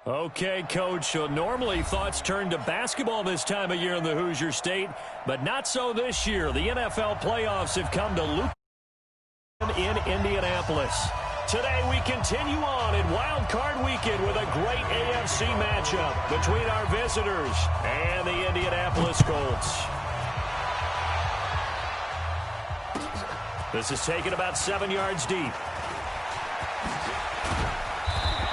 Okay, Coach, so normally thoughts turn to basketball this time of year in the Hoosier State, but not so this year. The NFL playoffs have come to Luke in Indianapolis. Today we continue on in Wild Card Weekend with a great AFC matchup between our visitors and the Indianapolis Colts. This is taken about 7 yards deep.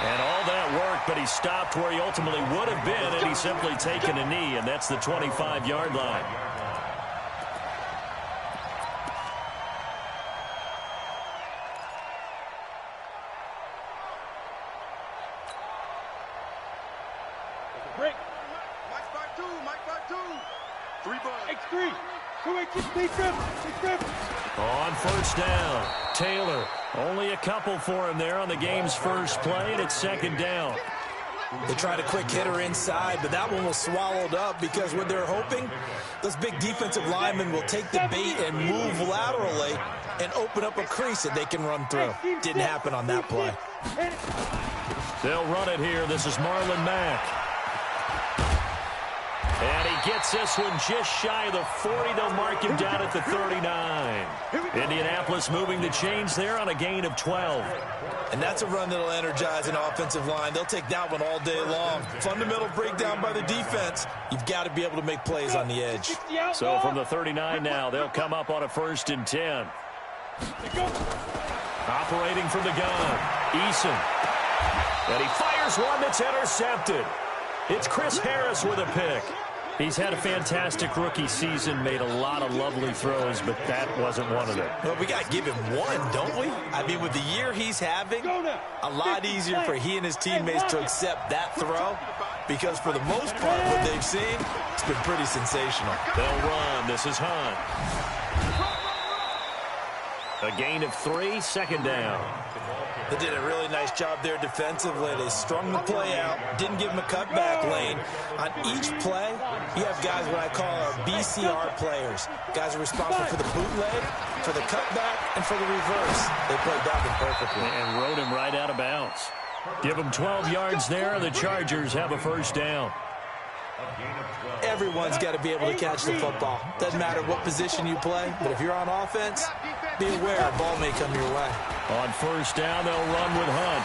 And all that work, but he stopped where he ultimately would have been, and he's simply taken a knee, and that's the 25-yard line. Break. Mike 5-2. 3 balls. X3. 2 On first down, Taylor. Only a couple for him there on the game's first play, and it's second down. They tried a quick hitter inside, but that one was swallowed up because what they're hoping, those big defensive linemen will take the bait and move laterally and open up a crease that they can run through. Didn't happen on that play. They'll run it here. This is Marlon Mack. And he gets this one just shy of the 40. They'll mark him down at the 39. Indianapolis moving the chains there on a gain of 12. And that's a run that'll energize an offensive line. They'll take that one all day long. Fundamental breakdown by the defense. You've got to be able to make plays on the edge. So from the 39 now, they'll come up on a 1st and 10. Operating from the gun, Eason. And he fires one that's intercepted. It's Chris Harris with a pick. He's had a fantastic rookie season, made a lot of lovely throws, but that wasn't one of them. Well, we got to give him one, don't we? I mean, with the year he's having, a lot easier for he and his teammates to accept that throw because for the most part, what they've seen, it's been pretty sensational. They'll run. This is Hunt. A gain of 3, second down. They did a really nice job there defensively. They strung the play out, didn't give him a cutback lane. On each play, you have guys what I call our BCR players. Guys are responsible for the bootleg, for the cutback, and for the reverse. They played that one perfectly. And rode him right out of bounds. Give him 12 yards there. The Chargers have a first down. Everyone's got to be able to catch the football. Doesn't matter what position you play, but if you're on offense, be aware a ball may come your way. On first down, they'll run with Hunt.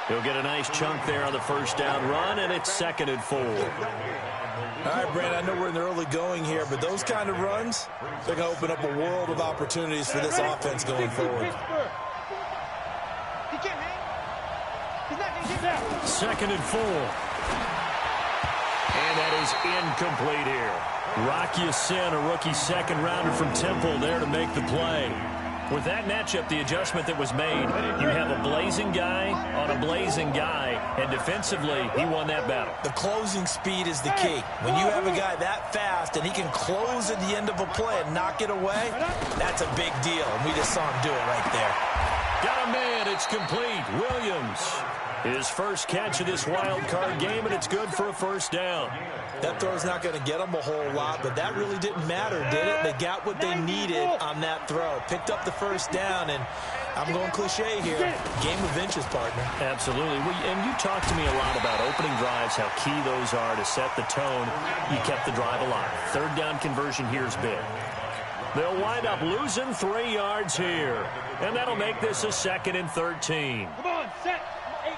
He'll get a nice chunk there on the first down run, and it's 2nd and 4. All right, Brandon, I know we're in the early going here, but those kind of runs, they're going to open up a world of opportunities for this offense going forward. 2nd and 4. And that is incomplete here. Rocky Sin, a rookie second-rounder from Temple, there to make the play. With that matchup, the adjustment that was made, you have a blazing guy on a blazing guy, and defensively, he won that battle. The closing speed is the key. When you have a guy that fast and he can close at the end of a play and knock it away, that's a big deal, and we just saw him do it right there. Got a man, it's complete. Williams. His first catch of this wild card game, and it's good for a first down. That throw's not going to get them a whole lot, but that really didn't matter, did it? They got what they needed on that throw. Picked up the first down, and I'm going cliche here. Game of inches, partner. Absolutely. And you talked to me a lot about opening drives, how key those are to set the tone. You kept the drive alive. 3rd down conversion here is big. They'll wind up losing 3 yards here, and that'll make this a 2nd and 13. Come on, set. 18,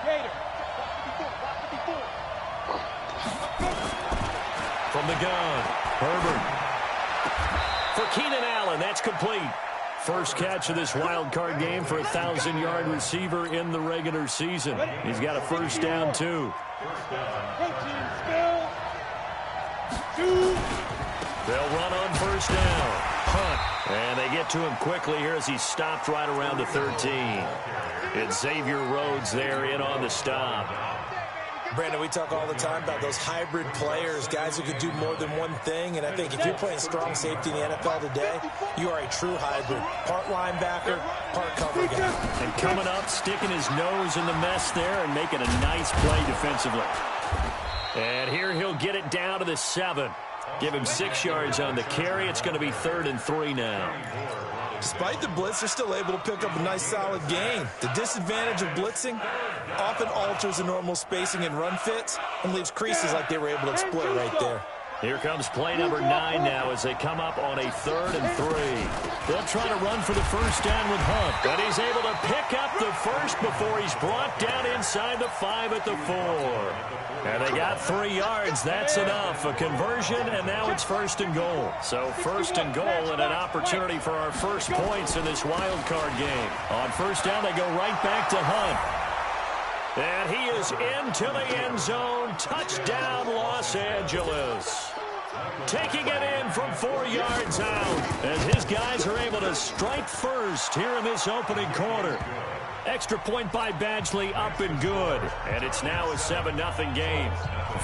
Gator. From the gun, Herbert. For Keenan Allen, that's complete. First catch of this wild card game for a 1,000-yard receiver in the regular season. He's got a first down, too. They'll run on first down. Hunt. And they get to him quickly here as he stopped right around the 13. It's Xavier Rhodes there in on the stop. Brandon, we talk all the time about those hybrid players, guys who could do more than one thing, and I think if you're playing strong safety in the NFL today, you are a true hybrid. Part linebacker, part cover guy. And coming up, sticking his nose in the mess there and making a nice play defensively. And here he'll get it down to the 7. Give him 6 yards on the carry. It's going to be 3rd and 3 now. Despite the blitz, they're still able to pick up a nice solid gain. The disadvantage of blitzing often alters the normal spacing and run fits and leaves creases like they were able to exploit right there. Here comes play number 9 now as they come up on a 3rd and 3. They'll try to run for the first down with Hunt, but he's able to pick up the first before he's brought down inside the 5 at the 4. And they got 3 yards. That's enough. A conversion, and now it's 1st and goal. So 1st and goal and an opportunity for our first points in this wild card game. On 1st down, they go right back to Hunt. And he is into the end zone. Touchdown, Los Angeles. Taking it in from 4 yards out as his guys are able to strike first here in this opening quarter. Extra point by Badgley, up and good. And it's now a 7-0 game.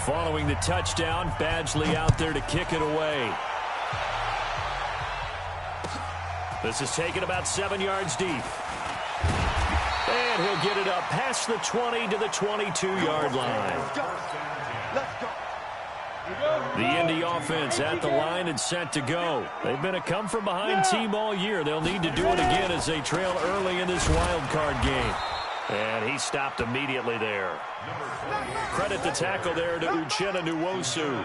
Following the touchdown, Badgley out there to kick it away. This is taken about 7 yards deep. And he'll get it up past the 20 to the 22-yard line. The Indy offense at the line and set to go. They've been a come-from-behind team all year. They'll need to do it again as they trail early in this wild card game. And he stopped immediately there. Credit the tackle there to Uchenna Nwosu.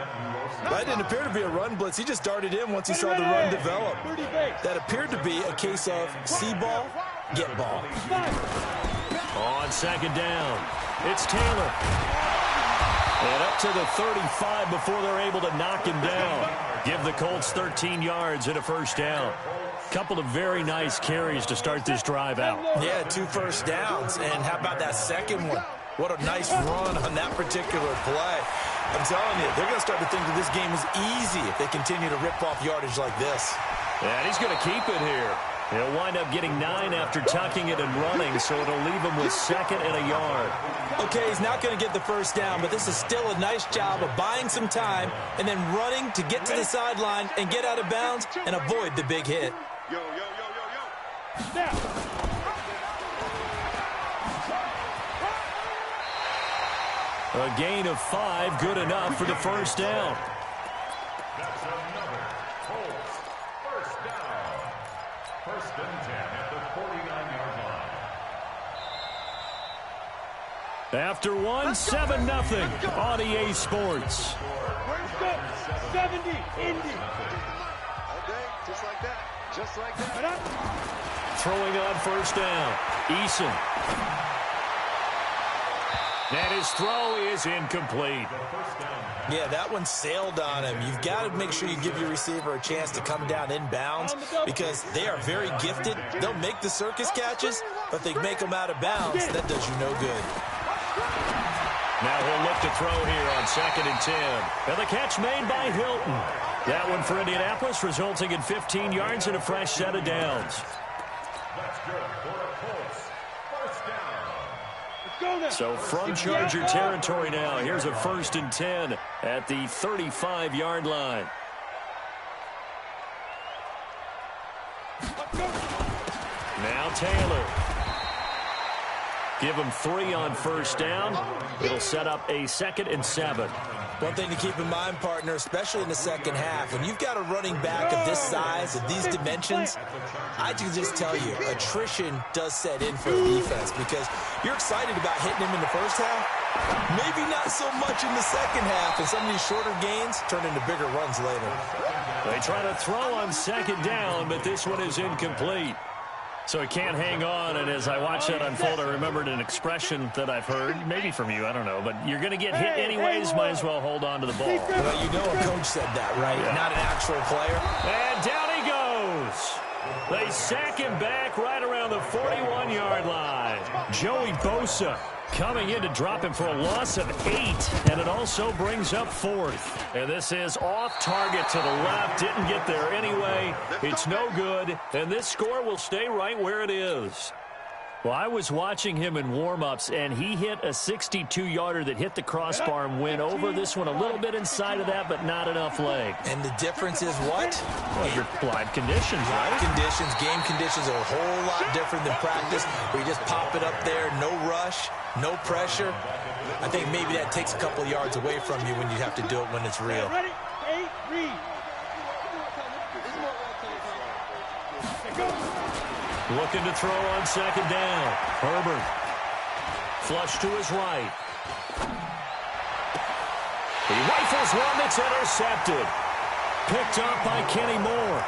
That didn't appear to be a run blitz. He just darted in once he saw the run develop. That appeared to be a case of see ball, get ball. On 2nd down, it's Taylor. And up to the 35 before they're able to knock him down. Give the Colts 13 yards and a 1st down. Couple of very nice carries to start this drive out. Yeah, 2 first downs. And how about that second one? What a nice run on that particular play. I'm telling you, they're going to start to think that this game is easy if they continue to rip off yardage like this. And he's going to keep it here. He'll wind up getting 9 after tucking it and running, so it'll leave him with 2nd and a yard. Okay, he's not going to get the 1st down, but this is still a nice job of buying some time and then running to get to the sideline and get out of bounds and avoid the big hit. Yo, yo, yo, yo, yo. Snap. A gain of 5, good enough for the 1st down. That's another Colts 1st down. 1st and 10 at the 49-yard line. After one, 7-0 on EA Sports. First up, 70, Indy. Okay, just like that. Just like that. Throwing on 1st down, Eason. And his throw is incomplete. Yeah, that one sailed on him. You've got to make sure you give your receiver a chance to come down inbounds because they are very gifted. They'll make the circus catches, but they make them out of bounds. That does you no good. Now he'll look to throw here on 2nd and 10. And the catch made by Hilton. That one for Indianapolis, resulting in 15 yards and a fresh set of downs. That's good for the Colts 1st down. So from Charger territory now, here's a 1st and 10 at the 35-yard line. Now Taylor. Give him 3 on 1st down. It'll set up a 2nd and 7. One thing to keep in mind, partner, especially in the second half, when you've got a running back of this size, of these dimensions, I can just tell you, attrition does set in for the defense because you're excited about hitting him in the first half, maybe not so much in the second half, and some of these shorter gains turn into bigger runs later. They try to throw on 2nd down, but this one is incomplete. So he can't hang on, and as I watch that unfold, I remembered an expression that I've heard, maybe from you, I don't know, but you're going to get hit anyways, might as well hold on to the ball. Well, you know a coach said that, right? Yeah. Not an actual player. And down he goes. They sack him back right around the 41-yard line. Joey Bosa coming in to drop him for a loss of 8, and it also brings up 4th. And this is off target to the left. Didn't get there anyway. It's no good, and this score will stay right where it is. Well, I was watching him in warm-ups, and he hit a 62-yarder that hit the crossbar and went over. This one a little bit inside of that, but not enough leg. And the difference is what? Well, your live conditions, right? Live conditions, game conditions are a whole lot different than practice, where you just pop it up there, no rush, no pressure. I think maybe that takes a couple yards away from you when you have to do it when it's real. Ready? 8, read. Go. Looking to throw on second down. Herbert. Flush to his right. He rifles one that's intercepted. Picked up by Kenny Moore.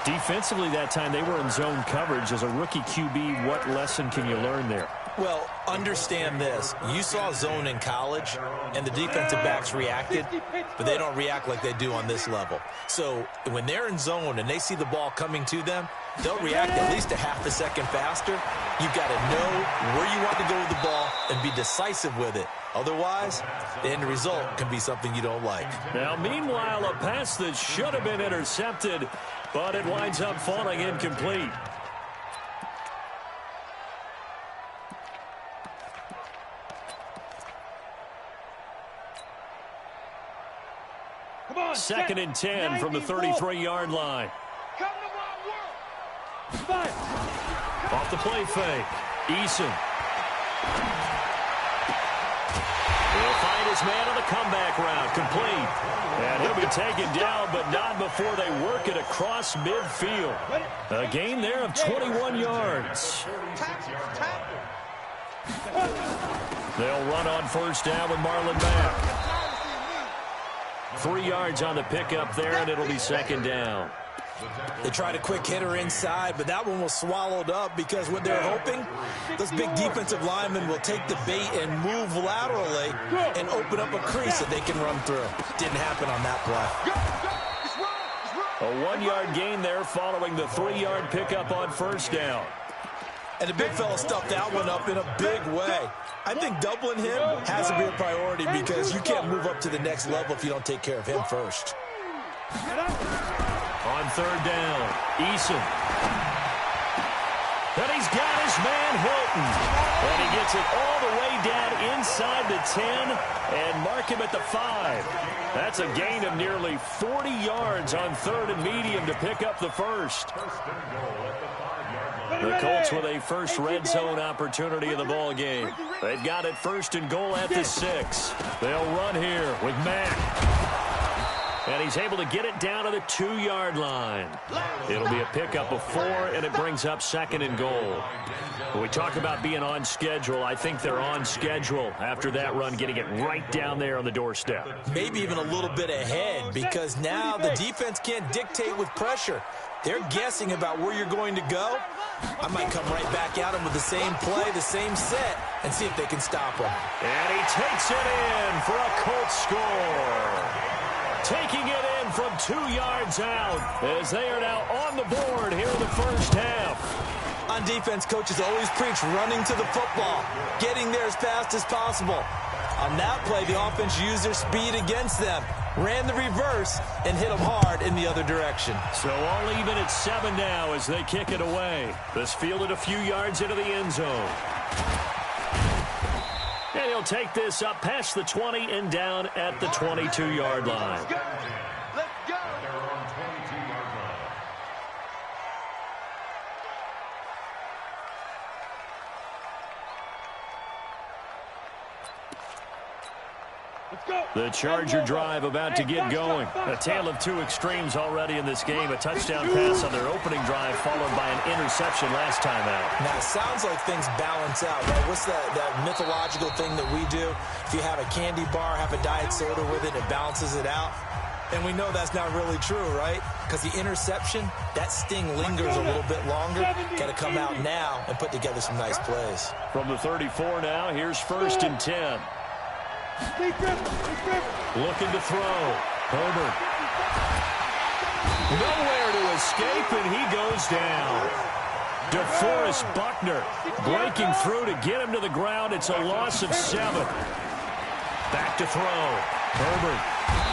Defensively that time, they were in zone coverage. As a rookie QB, what lesson can you learn there? Well, understand this. You saw zone in college, and the defensive backs reacted, but they don't react like they do on this level. So when they're in zone and they see the ball coming to them, they'll react at least a half a second faster. You've got to know where you want to go with the ball and be decisive with it. Otherwise, the end result can be something you don't like. Now, meanwhile, a pass that should have been intercepted, but it winds up falling incomplete. Second and 10 from the 33-yard line. Off the play fake. Eason. He'll find his man on the comeback route. Complete. And he'll be taken down, but not before they work it across midfield. A gain there of 21 yards. They'll run on first down with Marlon Mack. 3 yards on the pickup there, and it'll be second down. They tried a quick hitter inside, but that one was swallowed up because what they're hoping, those big defensive linemen will take the bait and move laterally and open up a crease that they can run through. Didn't happen on that play. A 1-yard gain there following the 3-yard pickup on first down. And the big fella stuffed that one up in a big way. I think doubling him has to be a priority because you can't move up to the next level if you don't take care of him first. On third down, Eason. And he's got his man Hilton. And he gets it all the way down inside the 10 and mark him at the 5. That's a gain of nearly 40 yards on third and medium to pick up the first. The Colts with a first red zone opportunity in the ball game. They've got it first and goal at the 6. They'll run here with Mack. And he's able to get it down to the 2-yard line. It'll be a pickup of 4, and it brings up second and goal. When we talk about being on schedule, I think they're on schedule after that run, getting it right down there on the doorstep. Maybe even a little bit ahead because now the defense can't dictate with pressure. They're guessing about where you're going to go. I might come right back at him with the same play, the same set, and see if they can stop him. And he takes it in for a Colts score. Taking it in from 2 yards out as they are now on the board here in the first half. On defense, coaches always preach running to the football, getting there as fast as possible. On that play, the offense used their speed against them, ran the reverse, and hit them hard in the other direction. So all even at 7 now as they kick it away. This fielded a few yards into the end zone. And he'll take this up past the 20 and down at the 22-yard line. Let's go. The Charger drive about to get going. A tale of two extremes already in this game. A touchdown pass on their opening drive followed by an interception last time out. Now, it sounds like things balance out, right? What's that mythological thing that we do? If you have a candy bar, have a diet soda with it, it balances it out. And we know that's not really true, right? Because the interception, that sting lingers a little bit longer. Got to come out now and put together some nice plays. From the 34 now, here's first and 10. Looking to throw. Herbert. Nowhere to escape, and he goes down. DeForest Buckner breaking through to get him to the ground. It's a loss of 7. Back to throw. Herbert.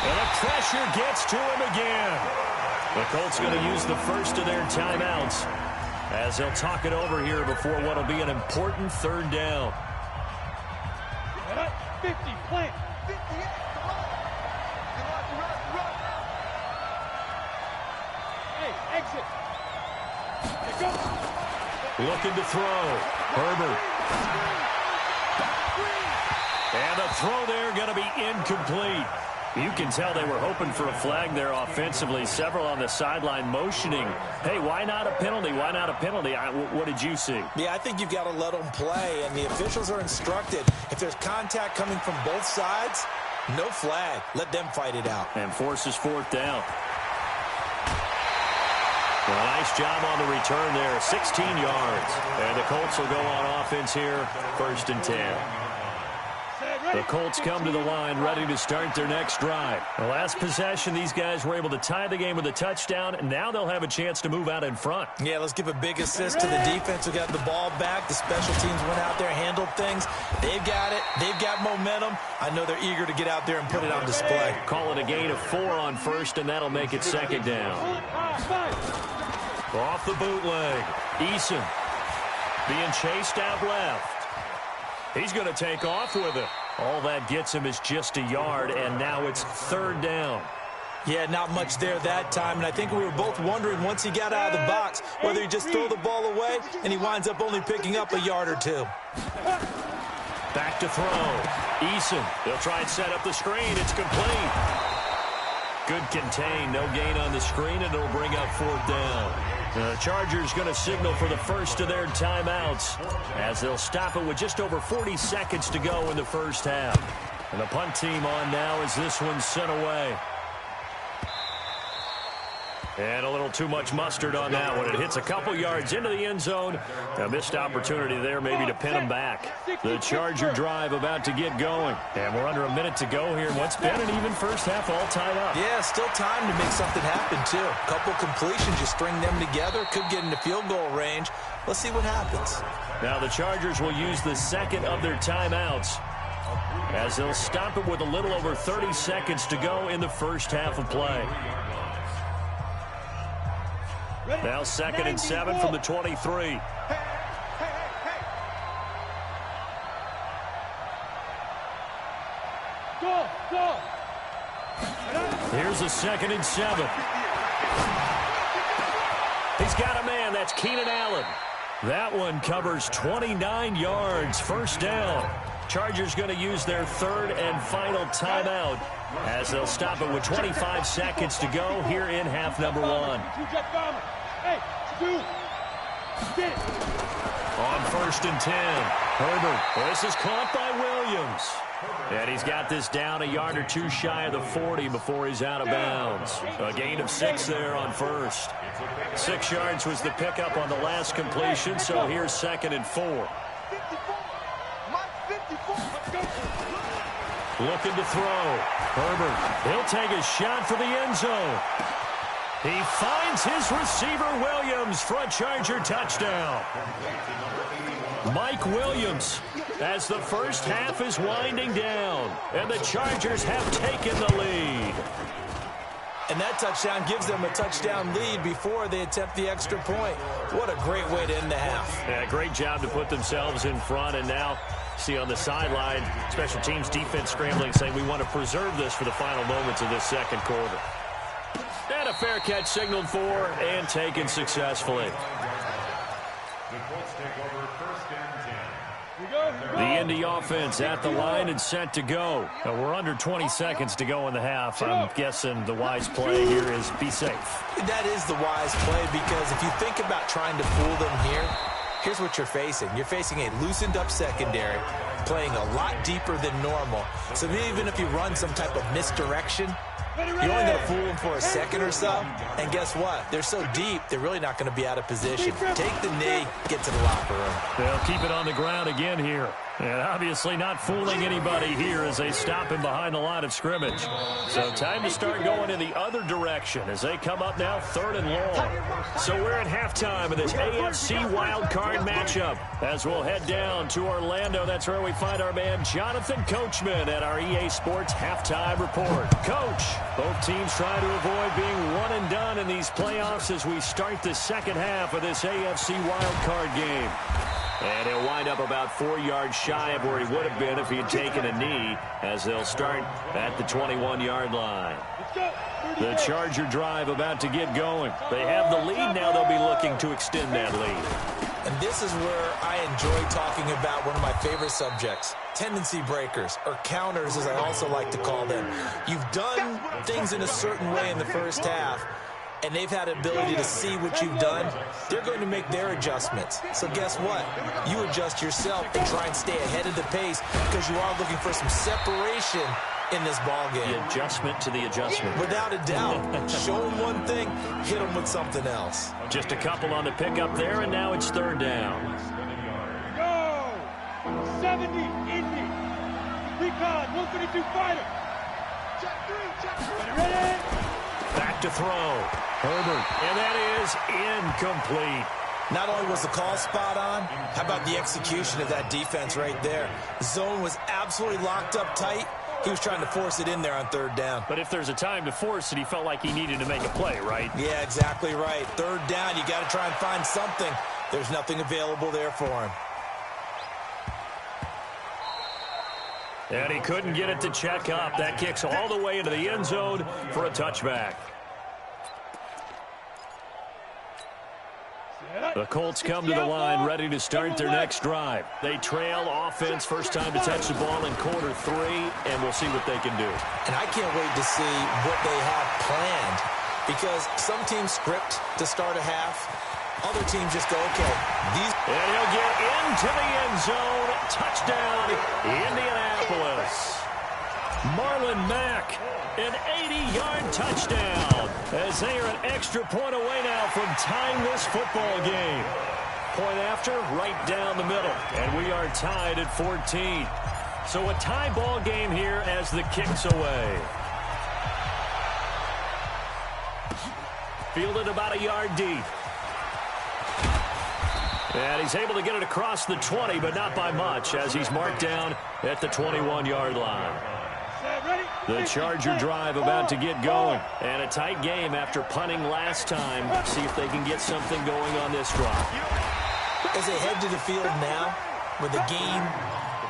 And the pressure gets to him again. The Colts going to use the first of their timeouts as they'll talk it over here before what will be an important third down. 50, plant. 58, come on. Run. Hey, exit. Hey, go. Looking to throw. Herbert. And the throw there going to be incomplete. You can tell they were hoping for a flag there offensively. Several on the sideline motioning, hey, why not a penalty? Why not a penalty? What did you see? Yeah, I think you've got to let them play, and the officials are instructed. If there's contact coming from both sides, no flag. Let them fight it out. And forces fourth down. Well, nice job on the return there, 16 yards. And the Colts will go on offense here, 1st and 10. The Colts come to the line ready to start their next drive. The last possession, these guys were able to tie the game with a touchdown, and now they'll have a chance to move out in front. Yeah, let's give a big assist to the defense who got the ball back. The special teams went out there, handled things. They've got it. They've got momentum. I know they're eager to get out there and put it on display. Call it a gain of 4 on 1st, and that'll make it 2nd down. Off the bootleg. Eason being chased out left. He's going to take off with it. All that gets him is just a yard, and now it's 3rd down. Yeah, not much there that time, and I think we were both wondering once he got out of the box whether he just throw the ball away, and he winds up only picking up a yard or 2. Back to throw. Eason, they'll try and set up the screen. It's complete. Good contain, no gain on the screen, and it'll bring up 4th down. The Chargers going to signal for the first of their timeouts as they'll stop it with just over 40 seconds to go in the first half. And the punt team on now as this one's sent away. And a little too much mustard on that one. It hits a couple yards into the end zone. A missed opportunity there maybe to pin them back. The Charger drive about to get going. And we're under a minute to go here. What's been an even first half all tied up. Yeah, still time to make something happen, too. A couple completions, you string them together. Could get into field goal range. Let's see what happens. Now the Chargers will use the second of their timeouts as they'll stop it with a little over 30 seconds to go in the first half of play. Now 2nd and 7 from the 23. Go. Here's a 2nd and 7. He's got a man. That's Keenan Allen. That one covers 29 yards. 1st down. Chargers going to use their 3rd and final timeout as they'll stop it with 25 seconds to go here in half number 1. On 1st and 10, Herbert. This is caught by Williams. And he's got this down a yard or 2 shy of the 40 before he's out of bounds. A gain of 6 there on 1st. 6 yards was the pickup on the last completion, so here's 2nd and 4. Looking to throw. Herbert, he'll take a shot for the end zone. He finds his receiver, Williams, for a Charger touchdown. Mike Williams, as the first half is winding down, and the Chargers have taken the lead. And that touchdown gives them a touchdown lead before they attempt the extra point. What a great way to end the half. Yeah, great job to put themselves in front, and now see on the sideline, special teams defense scrambling, saying we want to preserve this for the final moments of this second quarter. And a fair catch signaled for and taken successfully. The Indy offense at the line and set to go. We're under 20 seconds to go in the half. I'm guessing the wise play here is be safe. That is the wise play, because if you think about trying to fool them here, here's what you're facing. You're facing a loosened up secondary, playing a lot deeper than normal. So even if you run some type of misdirection, you're only going to fool them for a second or so. And guess what? They're so deep, they're really not going to be out of position. Take the knee, get to the locker room. They'll keep it on the ground again here. And obviously not fooling anybody here as they stop him behind the line of scrimmage. So time to start going in the other direction as they come up now 3rd and long. So we're at halftime of this AFC wildcard matchup as we'll head down to Orlando. That's where we find our man Jonathan Coachman at our EA Sports Halftime Report. Coach, both teams trying to avoid being one and done in these playoffs as we start the second half of this AFC wildcard game. And he'll wind up about 4 yards shy of where he would have been if he had taken a knee as they'll start at the 21-yard line. The Charger drive about to get going. They have the lead now. They'll be looking to extend that lead. And this is where I enjoy talking about one of my favorite subjects, tendency breakers, or counters as I also like to call them. You've done things in a certain way in the first half, and they've had the ability to see what you've done. They're going to make their adjustments. So guess what? You adjust yourself and try and stay ahead of the pace because you are looking for some separation in this ball game. The adjustment to the adjustment. Without a doubt. Show them one thing, hit them with something else. Just a couple on the pickup there, and now it's third down. Go! 70, Indy. Recon, 132 fighter. Check three. Ready? Back to throw. Herbert. And that is incomplete. Not only was the call spot on, how about the execution of that defense right there? Zone was absolutely locked up tight. He was trying to force it in there on third down. But if there's a time to force it, he felt like he needed to make a play, right? Yeah, exactly right. Third down, you got to try and find something. There's nothing available there for him. And he couldn't get it to check up. That kicks all the way into the end zone for a touchback. The Colts come to the line ready to start their next drive. They trail offense, first time to touch the ball in quarter 3, and we'll see what they can do. And I can't wait to see what they have planned, because some teams script to start a half. Other teams just go, okay, these... And he'll get into the end zone. Touchdown, Indianapolis. Marlon Mack, an 80-yard touchdown, as they are an extra point away now from tying this football game. Point after, right down the middle, and we are tied at 14. So a tie ball game here as the kick's away. Fielded about a yard deep. And he's able to get it across the 20, but not by much, as he's marked down at the 21-yard line. The Charger drive about to get going. And a tight game after punting last time. See if they can get something going on this drive. As they head to the field now, with the game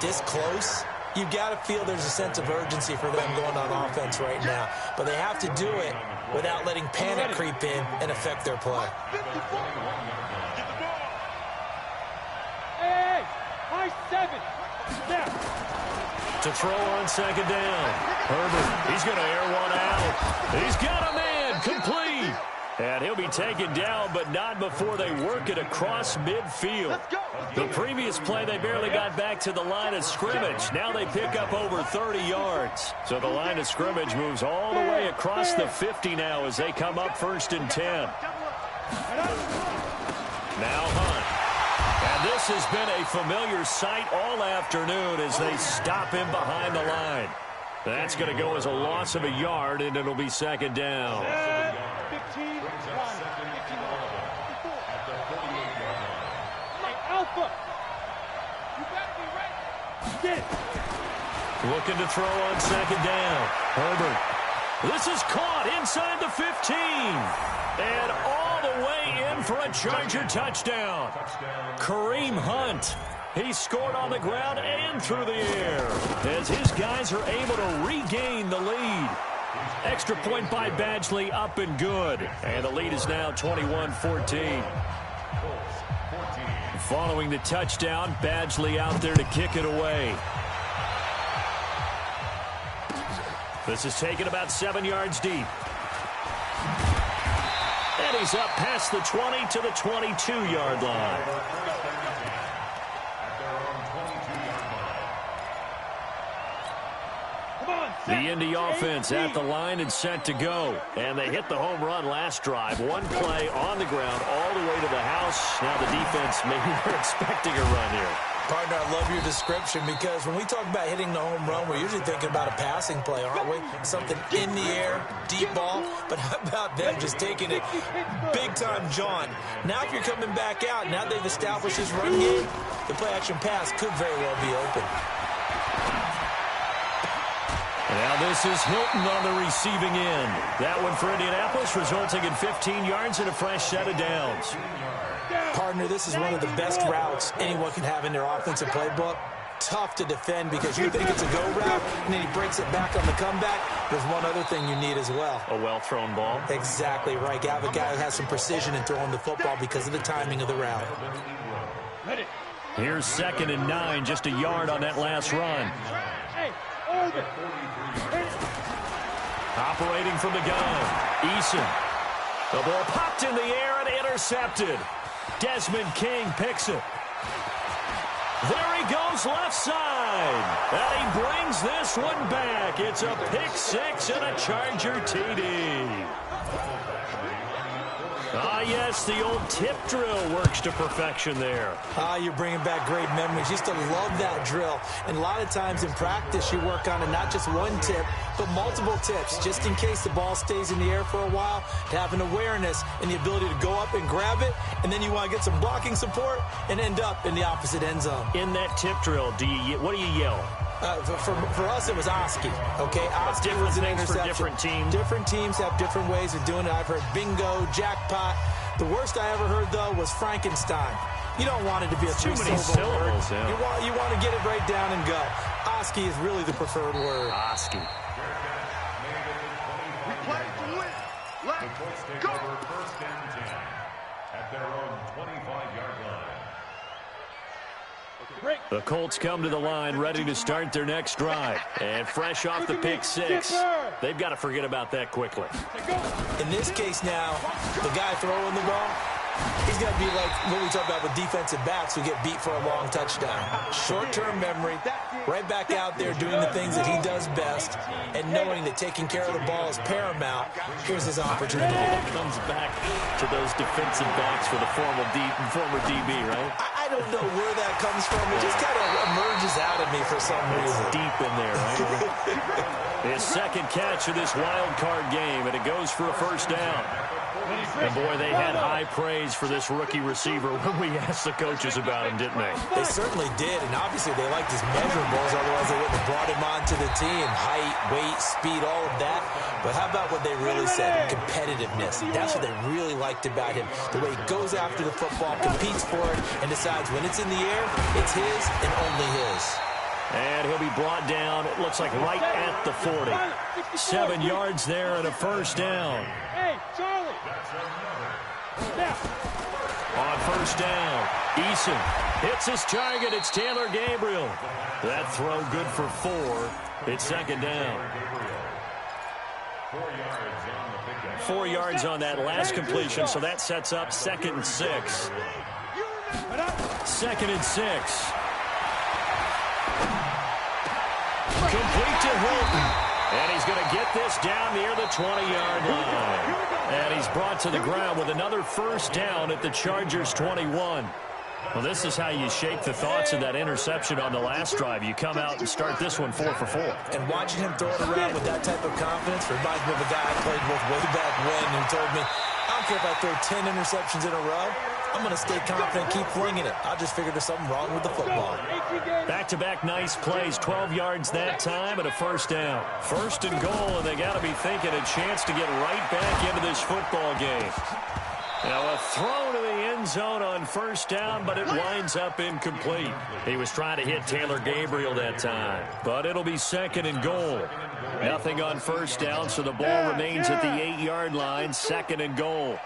this close, you've got to feel there's a sense of urgency for them going on offense right now. But they have to do it without letting panic creep in and affect their play. Hey, high 7. Snap. To throw on second down. Herbert, he's going to air one out. He's got a man, complete. And he'll be taken down, but not before they work it across midfield. The previous play, they barely got back to the line of scrimmage. Now they pick up over 30 yards. So the line of scrimmage moves all the way across the 50 now as they come up 1st and 10. Now Hunt. And this has been a familiar sight all afternoon as they stop him behind the line. That's going to go as a loss of a yard, and it'll be second down. 15, Alpha. You better be ready. Get it. Looking to throw on second down. Herbert. This is caught inside the 15. And all the way in for a Charger touchdown. Kareem Hunt. He scored on the ground and through the air as his guys are able to regain the lead. Extra point by Badgley, up and good. And the lead is now 21-14. Following the touchdown, Badgley out there to kick it away. This is taken about 7 yards deep. And he's up past the 20 to the 22-yard line. The Indy offense at the line and set to go. And they hit the home run last drive. One play on the ground all the way to the house. Now the defense, maybe they're expecting a run here. Partner, I love your description, because when we talk about hitting the home run, we're usually thinking about a passing play, aren't we? Something in the air, deep ball. But how about them just taking it big-time jaunt? Now if you're coming back out, now they've established this run game, the play-action pass could very well be open. Now this is Hilton on the receiving end. That one for Indianapolis, resulting in 15 yards and a fresh set of downs. Partner, this is one of the best routes anyone can have in their offensive playbook. Tough to defend because you think it's a go route, and then he breaks it back on the comeback. There's one other thing you need as well. A well-thrown ball. Exactly right. You have a guy who has some precision in throwing the football because of the timing of the route. Here's 2nd and 9, just a yard on that last run. Hey, hold it. Operating from the gun, Eason. The ball popped in the air and intercepted. Desmond King picks it. There he goes left side. And he brings this one back. It's a pick six and a Charger TD. Ah, yes, the old tip drill works to perfection there. You're bringing back great memories. Used to love that drill. And a lot of times in practice, you work on it, not just one tip, but multiple tips, just in case the ball stays in the air for a while, to have an awareness and the ability to go up and grab it, and then you want to get some blocking support and end up in the opposite end zone. In that tip drill, what do you yell? For us, it was Oski. Okay, Oski was an interception. For different teams. Different teams have different ways of doing it. I've heard bingo, jackpot. The worst I ever heard, though, was Frankenstein. You don't want it to be a three-syllable word. Yeah. You want to get it right down and go. Oski is really the preferred word. Oski. We play to win. Let's go. First and 10 at their own 25-yard line. The Colts come to the line ready to start their next drive. And fresh off the pick six, they've got to forget about that quickly. In this case now, the guy throwing the ball, he's got to be like what we talk about with defensive backs who get beat for a long touchdown. Short-term memory, right back out there doing the things that he does best, and knowing that taking care of the ball is paramount. Here's his opportunity. Comes back to those defensive backs for the former DB, right? I don't know where that comes from. It just kind of emerges out of me for some reason. It's deep in there, right? His second catch of this wild card game, and it goes for a first down. And, boy, they had high praise for this rookie receiver when we asked the coaches about him, didn't they? They certainly did, and obviously they liked his measurables, otherwise they wouldn't have brought him onto the team. Height, weight, speed, all of that. But how about what they really said? Competitiveness. That's what they really liked about him. The way he goes after the football, competes for it, and decides when it's in the air, it's his and only his. And he'll be brought down, it looks like right at the 40. 7 yards there and a first down. Hey, Charlie. On first down, Eason hits his target. It's Taylor Gabriel. That throw good for 4. It's second down. 4 yards on that last completion, so that sets up 2nd and 6. 2nd and 6. Complete to Hilton. And he's going to get this down near the 20-yard line. And he's brought to the ground with another first down at the Chargers' 21. Well, this is how you shake the thoughts of that interception on the last drive. You come out and start this one 4 for 4. And watching him throw it around with that type of confidence reminds me of a guy I played with way back when who told me, I don't care if I throw 10 interceptions in a row. I'm going to stay confident, keep flinging it. I just figured there's something wrong with the football. Back-to-back nice plays, 12 yards that time and a first down. First and goal, and they got to be thinking a chance to get right back into this football game. Now a throw to the end zone on first down, but it winds up incomplete. He was trying to hit Taylor Gabriel that time, but it'll be 2nd and goal. Nothing on first down, so the ball remains at the 8-yard line, 2nd and goal.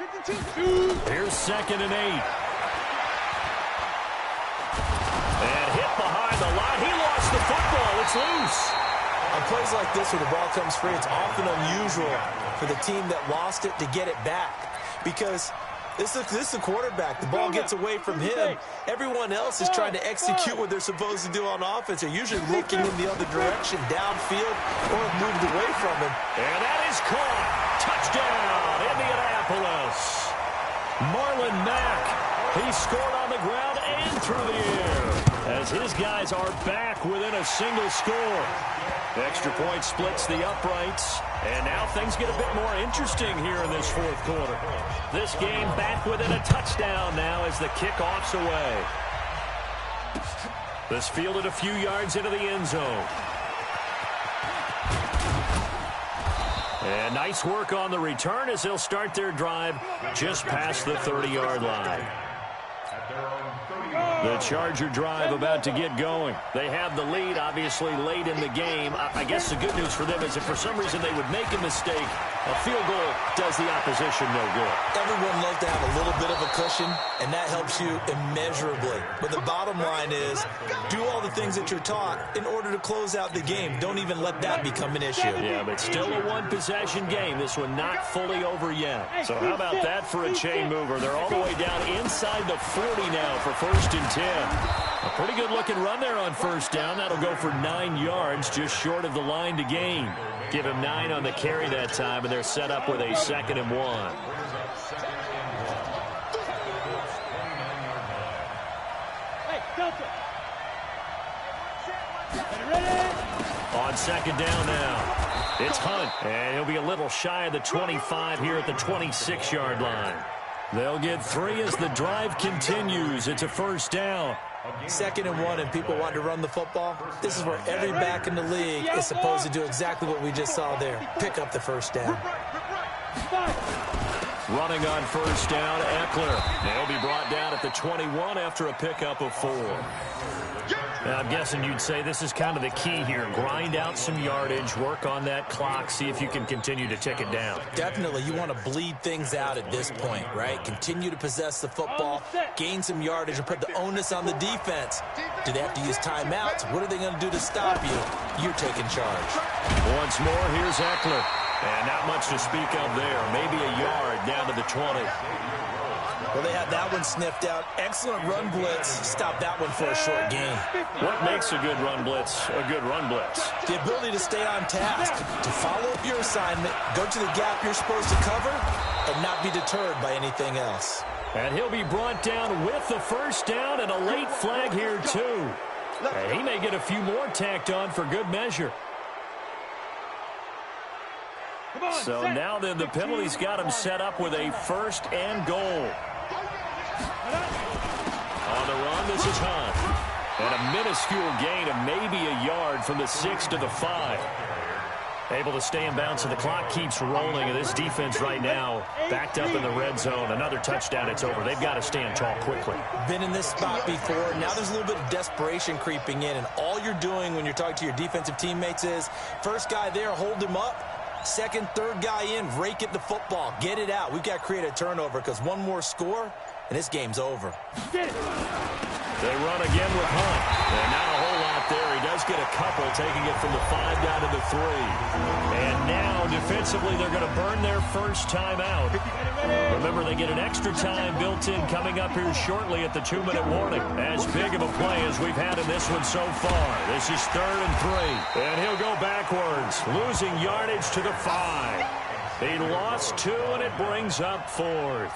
Here's 2nd and 8. And hit behind the line. He lost the football. It's loose. On plays like this where the ball comes free, it's often unusual for the team that lost it to get it back. Because this is the quarterback. The ball gets away from him. Everyone else is trying to execute what they're supposed to do on offense. They're usually looking in the other direction, downfield, or have moved away from him. And that is caught. Touchdown, Indianapolis. Marlon Mack. He scored on the ground and through the air as his guys are back within a single score. Extra point splits the uprights, and now things get a bit more interesting here in this fourth quarter. This game back within a touchdown now as the kickoff's away. This fielded a few yards into the end zone. And nice work on the return as they'll start their drive just past the 30-yard line. At their own 30-yard The Charger drive about to get going. They have the lead, obviously, late in the game. I guess the good news for them is if for some reason they would make a mistake, a field goal does the opposition no good. Everyone loves to have a little bit of a cushion, and that helps you immeasurably. But the bottom line is, do all the things that you're taught in order to close out the game. Don't even let that become an issue. Yeah, but still a one-possession game. This one not fully over yet. So how about that for a chain mover? They're all the way down inside the 40 now for 1st and 10. A pretty good-looking run there on 1st down. That'll go for 9 yards, just short of the line to gain. Give him 9 on the carry that time, and they're set up with a 2nd and 1. On 2nd down now, it's Hunt, and he'll be a little shy of the 25 here at the 26-yard line. They'll get 3 as the drive continues. It's a 1st down. 2nd and 1, and people want to run the football. This is where every back in the league is supposed to do exactly what we just saw there. Pick up the 1st down. Running on 1st down, Eckler. They'll be brought down at the 21 after a pickup of 4. Now, I'm guessing you'd say this is kind of the key here. Grind out some yardage, work on that clock, see if you can continue to tick it down. Definitely. You want to bleed things out at this point, right? Continue to possess the football, gain some yardage, and put the onus on the defense. Do they have to use timeouts? What are they going to do to stop you? You're taking charge. Once more, here's Eckler. And not much to speak of there. Maybe a yard down to the 20. Well, they had that one sniffed out. Excellent run blitz. Stop that one for a short gain. What makes a good run blitz a good run blitz? The ability to stay on task, to follow up your assignment, go to the gap you're supposed to cover, and not be deterred by anything else. And he'll be brought down with the 1st down and a late flag here, too. And he may get a few more tacked on for good measure. So now then the penalty's got him set up with a 1st and goal. On the run, this is Hunt. And a minuscule gain of maybe a yard from the 6 to the 5. Able to stay in bounds, so the clock keeps rolling. And this defense right now backed up in the red zone. Another touchdown, it's over. They've got to stand tall quickly. Been in this spot before. Now there's a little bit of desperation creeping in. And all you're doing when you're talking to your defensive teammates is, first guy there, hold him up. 2nd, 3rd guy in, rake at the football. Get it out. We've got to create a turnover because one more score, and this game's over. They run again with Hunt. And not a whole lot there. He does get a couple, taking it from the 5 down to the 3. And now, defensively, they're going to burn their 1st time out. Remember, they get an extra time built in coming up here shortly at the 2-minute warning. As big of a play as we've had in this one so far. This is 3rd and 3. And he'll go backwards, losing yardage to the 5. He lost 2, and it brings up 4th.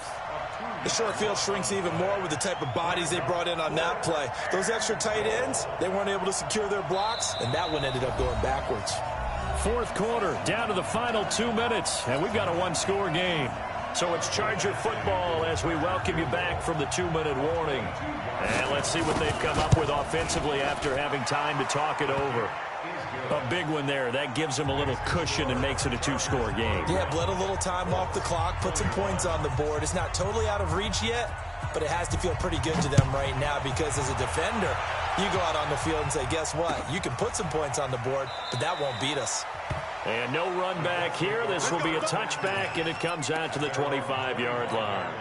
The short field shrinks even more with the type of bodies they brought in on that play. Those extra tight ends, they weren't able to secure their blocks, and that one ended up going backwards. 4th quarter, down to the final 2 minutes, and we've got a 1-score game. So it's Charger football as we welcome you back from the 2-minute warning. And let's see what they've come up with offensively after having time to talk it over. A big one there. That gives them a little cushion and makes it a 2-score game. Yeah, bled a little time off the clock, put some points on the board. It's not totally out of reach yet, but it has to feel pretty good to them right now because as a defender, you go out on the field and say, guess what? You can put some points on the board, but that won't beat us. And no run back here. This will be a touchback, and it comes out to the 25-yard line.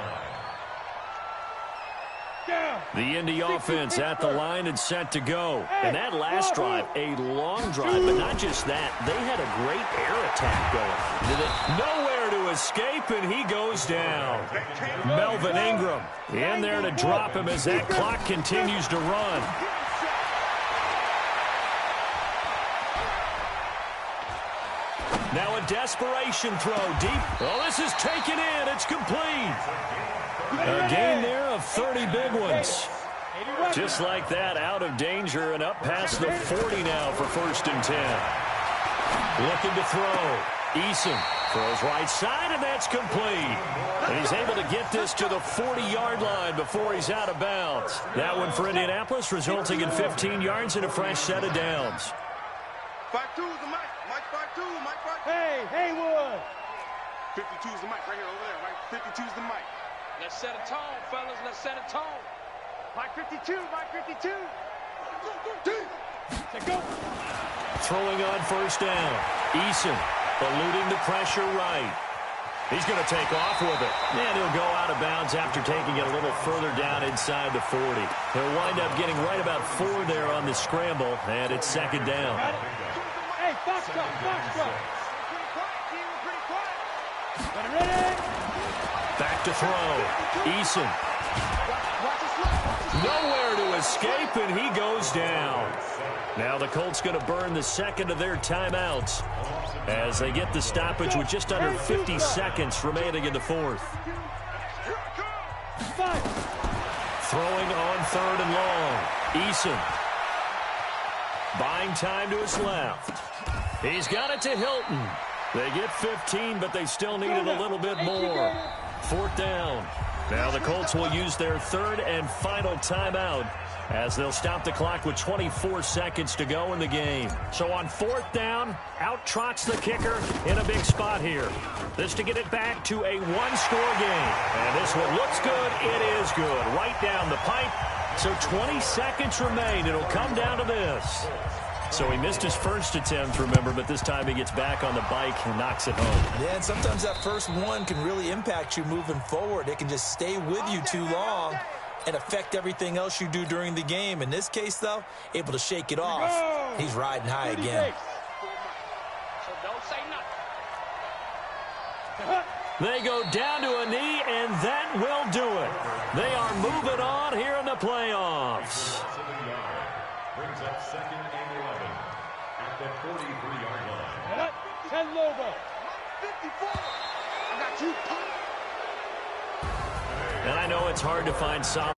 The Indy offense at the line and set to go. And that last drive, a long drive, but not just that. They had a great air attack going. Nowhere to escape, and he goes down. Melvin Ingram in there to drop him as that clock continues to run. Now a desperation throw deep. Oh, this is taken in. It's complete. A gain there of 30 big ones. Just like that, out of danger and up past the 40 now for 1st and 10. Looking to throw. Eason throws right side, and that's complete. And he's able to get this to the 40-yard line before he's out of bounds. That one for Indianapolis, resulting in 15 yards and a fresh set of downs. 5-2 is the mic. Mike 5-2. Mike 5-2. Hey, Haywood. 52 is the mic right here over there, right? 52 is the mic. Let's set a tone, fellas. Let's set a tone. My 52, my 52. Go. Throwing on first down. Eason eluding the pressure right. He's going to take off with it. And he'll go out of bounds after taking it a little further down inside the 40. He'll wind up getting right about 4 there on the scramble, and it's second down. Hey, box up, box up. Back to throw. Eason. Nowhere to escape, and he goes down. Now the Colts going to burn the second of their timeouts as they get the stoppage with just under 50 seconds remaining in the fourth. Throwing on third and long. Eason. Buying time to his left. He's got it to Hilton. They get 15, but they still needed a little bit more. Fourth down. Now the Colts will use their third and final timeout as they'll stop the clock with 24 seconds to go in the game. So on fourth down, out trots the kicker in a big spot here. This to get it back to a one-score game. And this one looks good. It is good. Right down the pipe. So 20 seconds remain. It'll come down to this. So he missed his first attempt, remember, but this time he gets back on the bike and knocks it home. Yeah, and sometimes that first one can really impact you moving forward. It can just stay with you too long and affect everything else you do during the game. In this case, though, able to shake it off. He's riding high again. They go down to a knee, and that will do it. They are moving on here in the playoffs. Brings up second and 11 at the 43-yard line. 10 Lobo. 54. I got you. And I know it's hard to find solid